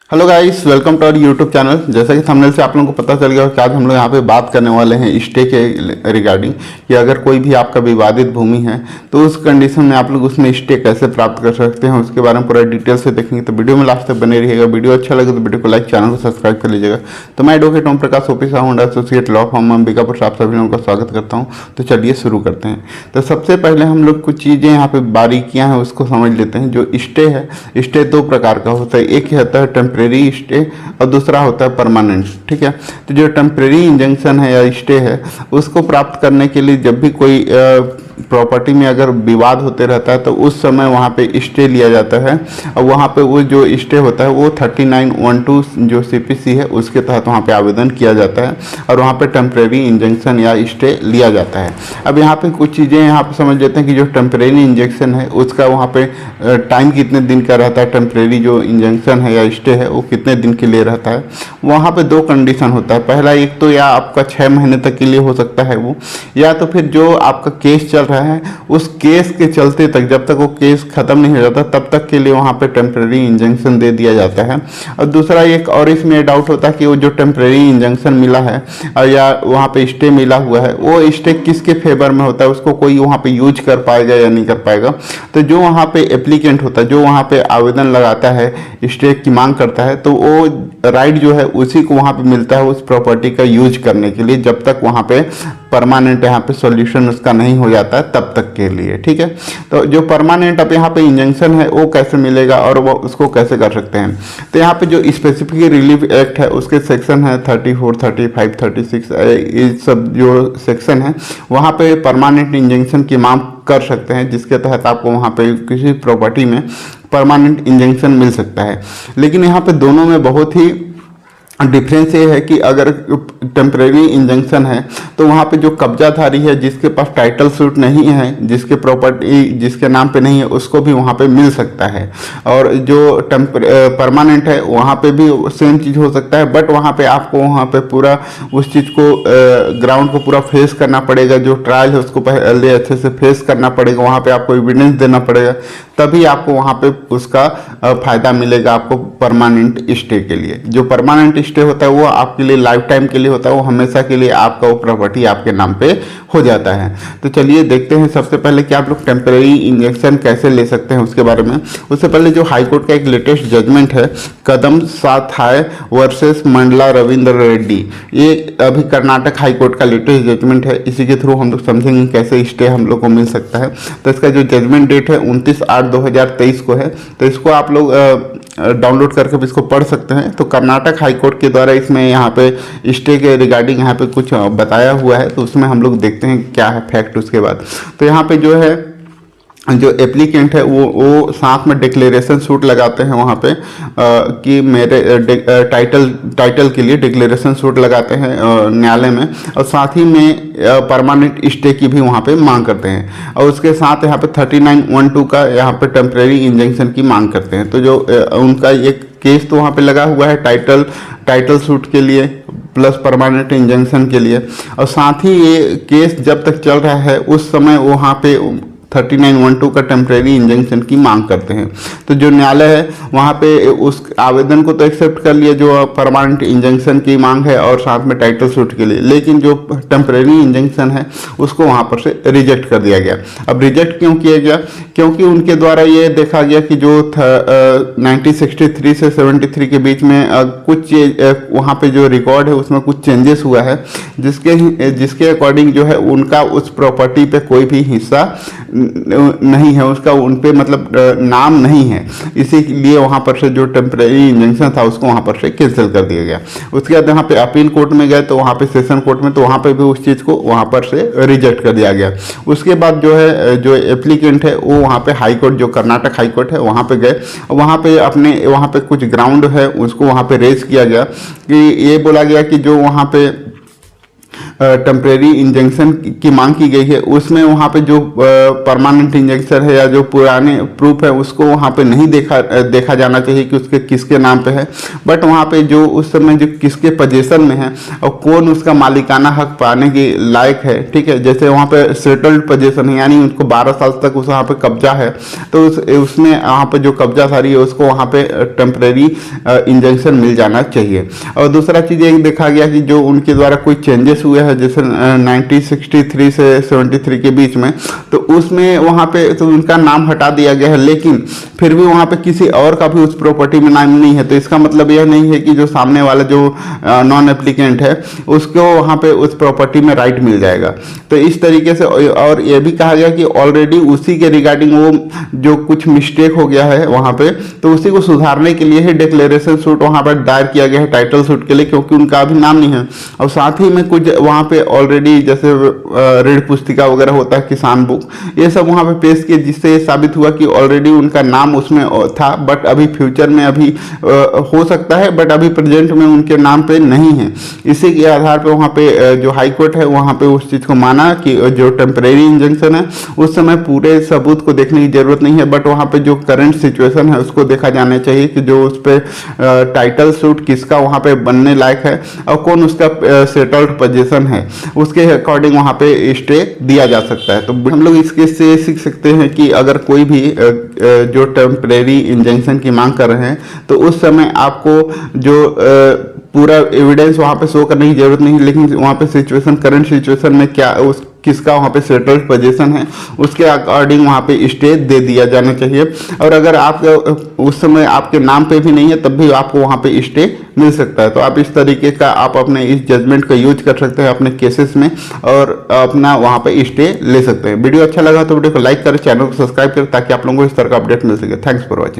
Hello guys, welcome to our YouTube channel. जैसा कि thumbnail से आप लोगों को पता चल गया कि आज हम लोग यहाँ पे बात करने वाले हैं स्टे के रिगार्डिंग कि अगर कोई भी आपका विवादित भूमि है तो उस कंडीशन में आप लोग उसमें स्टे कैसे प्राप्त कर सकते हैं, उसके बारे में पूरा डिटेल से देखेंगे। तो वीडियो में लास्ट तक बने रहिएगा। वीडियो अच्छा लगे तो वीडियो को लाइक, चैनल को सब्सक्राइब कर लीजिएगा। तो मैं एडवोकेट ओम प्रकाश ऑफिसर हूँ, एसोसिएट लॉ फर्म अंबिकापुर, आप सभी लोगों का स्वागत करता हूँ। तो चलिए शुरू करते हैं। तो सबसे पहले हम लोग कुछ चीज़ें यहाँ पे बारीकियाँ हैं उसको समझ लेते हैं। जो स्टे है, स्टे दो प्रकार का होता है। एक होता है टेम्परेरी स्टे और दूसरा होता है परमानेंट। ठीक है, तो जो टेम्परेरी इंजंक्शन है या स्टे है उसको प्राप्त करने के लिए जब भी कोई प्रॉपर्टी में अगर विवाद होते रहता है तो उस समय वहाँ पे स्टे लिया जाता है। और वहाँ पे वो जो स्टे होता है वो 3912 जो सीपीसी है उसके तहत वहाँ पे आवेदन किया जाता है और वहाँ पे टेम्परेरी इंजंक्शन या स्टे लिया जाता है। अब यहाँ पे कुछ चीज़ें यहाँ पे समझ लेते हैं कि जो टेम्परेरी इंजेक्शन है उसका वहाँ पे टाइम कितने दिन का रहता है, टेम्परेरी जो इंजंक्शन है या स्टे है वो कितने दिन के लिए रहता है। वहाँ पे दो कंडीशन होता है। पहला, एक तो या आपका 6 महीने तक के लिए हो सकता है वो, या तो फिर जो आपका केस चल रहा है उस केस के चलते तक, जब तक वो केस खत्म नहीं हो जाता तब तक के लिए वहाँ पे टेम्परेरी इंजंक्शन दे दिया जाता है। और दूसरा एक और इसमें डाउट होता है कि वो जो टेम्परेरी इंजंक्शन मिला है या वहाँ पे स्टे मिला हुआ है वो स्टे किसके फेवर में होता है, उसको कोई वहाँ पे यूज कर पाएगा या नहीं कर पाएगा। तो जो वहाँ पे एप्लीकेंट होता है, जो वहाँ पे आवेदन लगाता है, स्टे की मांग करता है, तो वो राइट जो है उसी को वहाँ पे मिलता है उस प्रॉपर्टी का यूज करने के लिए, जब तक वहाँ पे परमानेंट यहाँ पे सॉल्यूशन उसका नहीं हो जाता है तब तक के लिए। ठीक है, तो जो परमानेंट अब यहाँ पे इंजंक्शन है वो कैसे मिलेगा और वो उसको कैसे कर सकते हैं। तो यहाँ पे जो स्पेसिफिक रिलीफ एक्ट है उसके सेक्शन है 34, 35, 36, ये सब जो सेक्शन है वहाँ पे परमानेंट इंजंक्शन की मांग कर सकते हैं, जिसके तहत आपको वहाँ पे किसी प्रॉपर्टी में परमानेंट इंजंक्शन मिल सकता है। लेकिन यहाँ पे दोनों में बहुत ही डिफरेंस ये है कि अगर टेम्परेरी इंजंक्शन है तो वहाँ पे जो कब्जाधारी है, जिसके पास टाइटल सूट नहीं है, जिसके प्रॉपर्टी जिसके नाम पे नहीं है, उसको भी वहाँ पे मिल सकता है। और जो परमानेंट है वहाँ पे भी सेम चीज़ हो सकता है, बट वहाँ पे आपको वहाँ पे पूरा उस चीज़ को ग्राउंड को पूरा फेस करना पड़ेगा। जो ट्रायल है उसको पहले अच्छे से फेस करना पड़ेगा, वहाँ पे आपको एविडेंस देना पड़ेगा, तभी आपको वहाँ पे उसका फ़ायदा मिलेगा आपको परमानेंट स्टे के लिए। जो परमानेंट स्टे होता है वो आपके लिए लाइफ टाइम के लिए होता है, वो हमेशा के लिए आपका वो प्रॉपर्टी आपके नाम पे हो जाता है। तो चलिए देखते हैं सबसे पहले कि आप लोग टेम्परेरी इंजेक्शन कैसे ले सकते हैं उसके बारे में। उससे पहले जो हाई कोर्ट का एक लेटेस्ट जजमेंट है, कदम साथाय वर्सेस मंडला रविंद्र रेड्डी, ये अभी कर्नाटक हाई कोर्ट का लेटेस्ट जजमेंट है। इसी के थ्रू हम लोग समझेंगे कैसे स्टे हम लोग को मिल सकता है। तो इसका जो जजमेंट डेट है 29/8/2023 को है, तो इसको आप लोग डाउनलोड करके भी इसको पढ़ सकते हैं। तो कर्नाटक हाई कोर्ट के द्वारा इसमें यहाँ पे स्टे के रिगार्डिंग यहाँ पे कुछ बताया हुआ है, तो उसमें हम लोग देखते हैं क्या है फैक्ट उसके बाद। तो यहाँ पे जो है जो एप्लीकेंट है वो साथ में डिक्लेरेशन सूट लगाते हैं वहाँ पे कि मेरे टाइटल के लिए डिक्लेरेशन सूट लगाते हैं न्यायालय में, और साथ ही में परमानेंट स्टे की भी वहाँ पे मांग करते हैं। और उसके साथ यहाँ पे 3912 का यहाँ पे टेम्परेरी इंजंक्शन की मांग करते हैं। तो जो उनका एक केस तो वहाँ पे लगा हुआ है टाइटल सूट के लिए प्लस परमानेंट इंजंक्शन के लिए, और साथ ही ये केस जब तक चल रहा है उस समय वहाँ पे 3912 का टेम्परेरी इंजंक्शन की मांग करते हैं। तो जो न्यायालय है वहाँ पे उस आवेदन को तो एक्सेप्ट कर लिया जो परमानेंट इंजंक्शन की मांग है और साथ में टाइटल सूट के लिए, लेकिन जो टेम्परेरी इंजंक्शन है उसको वहाँ पर से रिजेक्ट कर दिया गया। अब रिजेक्ट क्यों किया गया? क्योंकि उनके द्वारा ये देखा गया कि जो 1963 से 73 के बीच में कुछ वहाँ पे जो रिकॉर्ड है उसमें कुछ चेंजेस हुआ है, जिसके अकॉर्डिंग जो है उनका उस प्रॉपर्टी पे कोई भी हिस्सा नहीं है, उसका उन पे मतलब नाम नहीं है। इसीलिए वहाँ पर से जो टेम्परेरी इंजंक्शन था उसको वहाँ पर से कैंसिल कर दिया गया। उसके बाद यहाँ पे अपील कोर्ट में गए तो वहाँ पे सेशन कोर्ट में, तो वहाँ पे भी उस चीज़ को वहाँ पर से रिजेक्ट कर दिया गया। उसके बाद जो है जो एप्लीकेंट है वो वहाँ पे हाई कोर्ट, जो कर्नाटक हाई कोर्ट है वहाँ पे गए, वहाँ पे कुछ ग्राउंड है उसको वहाँ पे रेज किया गया कि ये बोला गया कि जो वहाँ पे टेम्परेरी इंजंक्शन की मांग की गई है, उसमें वहाँ पे जो परमानेंट इंजंक्शन है या जो पुराने प्रूफ है उसको वहाँ पे नहीं देखा जाना चाहिए कि उसके किसके नाम पे है, बट वहाँ पे जो उस समय जो किसके पोजीशन में है और कौन उसका मालिकाना हक पाने के लायक है, ठीक है। जैसे वहाँ पे सेटल्ड पोजीशन है, यानी उनको 12 साल तक उस वहाँ पे कब्जा है, तो उसमें वहाँ पे जो कब्जाधारी है उसको वहाँ पे टेम्परेरी इंजंक्शन मिल जाना चाहिए। और दूसरा चीज़ एक देखा गया कि जो उनके द्वारा कोई चेंजेस हुए हैं जैसे 1963 से 73 के बीच में, तो उसमें वहाँ पे तो उनका नाम हटा दिया गया है, लेकिन फिर भी वहाँ पे किसी और का भी उस प्रॉपर्टी में नाम नहीं है। तो इसका मतलब यह नहीं है कि जो सामने वाला जो नॉन एप्लीकेंट है उसको वहाँ पे उस प्रॉपर्टी में राइट मिल जाएगा। तो इस तरीके से, और यह भी कहा गया कि ऑलरेडी उसी के रिगार्डिंग वो जो कुछ मिस्टेक हो गया है वहाँ पे, तो उसी को सुधारने के लिए ही डिक्लेरेशन सूट वहाँ पर दायर किया गया है टाइटल सूट के लिए, क्योंकि उनका अभी नाम नहीं है। और साथ ही में कुछ वहाँ पे ऑलरेडी जैसे ऋण पुस्तिका वगैरह होता है, किसान बुक, ये सब वहाँ पे पेश किए, जिससे ये साबित हुआ कि ऑलरेडी उनका नाम उसमें था, बट अभी फ्यूचर में अभी हो सकता है, बट अभी प्रेजेंट में उनके नाम पे नहीं है। इसी के आधार पे वहाँ पे जो हाई कोर्ट है वहाँ पे उस चीज़ को माना कि जो टेम्परेरी इंजंक्शन है उस समय पूरे सबूत को देखने की जरूरत नहीं है, बट वहाँ पे जो करंट सिचुएशन है उसको देखा जाना चाहिए कि जो उस पर टाइटल सूट किसका वहाँ पे बनने लायक है और कौन उसका सेटल्ड पोजीशन है, उसके अकॉर्डिंग वहाँ पे स्टे दिया जा सकता है। तो हम लोग इसके से सीख सकते हैं कि अगर कोई भी जो टेम्परेरी इंजंक्शन की मांग कर रहे हैं तो उस समय आपको जो पूरा एविडेंस वहाँ पे शो करने की जरूरत नहीं है, लेकिन वहाँ पे सिचुएशन, करंट सिचुएशन में क्या उस किसका वहाँ पे सेटल्ड पोजीशन है उसके अकॉर्डिंग वहाँ पे स्टे दे दिया जाना चाहिए। और अगर आप उस समय आपके नाम पे भी नहीं है तब भी आपको वहाँ पे स्टे मिल सकता है। तो आप इस तरीके का आप अपने इस जजमेंट का यूज कर सकते हैं अपने केसेस में और अपना वहाँ पे स्टे ले सकते हैं। वीडियो अच्छा लगा तो वीडियो को लाइक करें, चैनल को सब्सक्राइब करें ताकि आप लोगों को इस तरह का अपडेट मिल सके। Thanks for watching.